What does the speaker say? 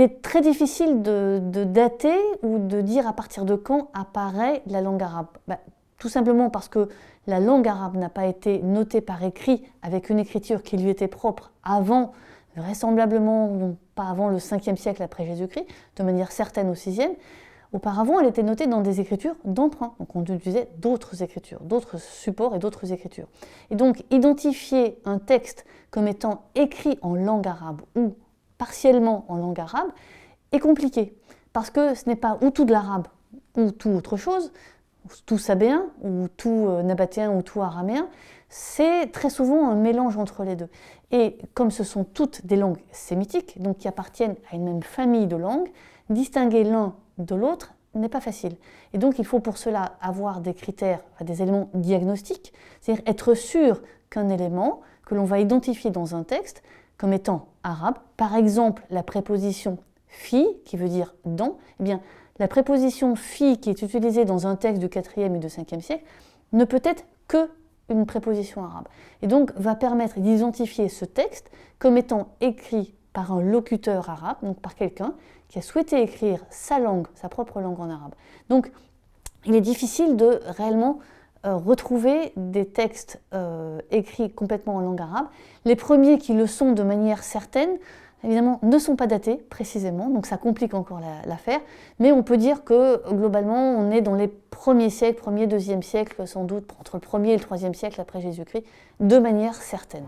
est très difficile de dater ou de dire à partir de quand apparaît la langue arabe. Tout simplement parce que la langue arabe n'a pas été notée par écrit avec une écriture qui lui était propre avant, vraisemblablement pas avant le 5e siècle après Jésus-Christ, de manière certaine au 6e. Auparavant, elle était notée dans des écritures d'emprunt. Donc on utilisait d'autres écritures, d'autres supports et d'autres écritures. Et donc identifier un texte comme étant écrit en langue arabe ou partiellement en langue arabe est compliqué. Parce que ce n'est pas ou tout de l'arabe ou tout autre chose, tout sabéen ou tout nabatéen ou tout araméen, c'est très souvent un mélange entre les deux. Et comme ce sont toutes des langues sémitiques, donc qui appartiennent à une même famille de langues, distinguer l'un de l'autre n'est pas facile. Et donc il faut pour cela avoir des critères, des éléments diagnostiques, c'est-à-dire être sûr qu'un élément que l'on va identifier dans un texte comme étant arabe, par exemple la préposition fi, qui veut dire dans, eh bien la préposition fi qui est utilisée dans un texte du 4e et du 5e siècle ne peut être que une préposition arabe. Et donc va permettre d'identifier ce texte comme étant écrit par un locuteur arabe, donc par quelqu'un qui a souhaité écrire sa langue, sa propre langue en arabe. Donc il est difficile de réellement retrouver des textes écrits complètement en langue arabe. Les premiers qui le sont de manière certaine, évidemment, ne sont pas datés précisément, donc ça complique encore l'affaire, mais on peut dire que globalement, on est dans les premiers siècles, 1er, 2e siècle, sans doute, entre le 1er et le 3e siècle après Jésus-Christ, de manière certaine.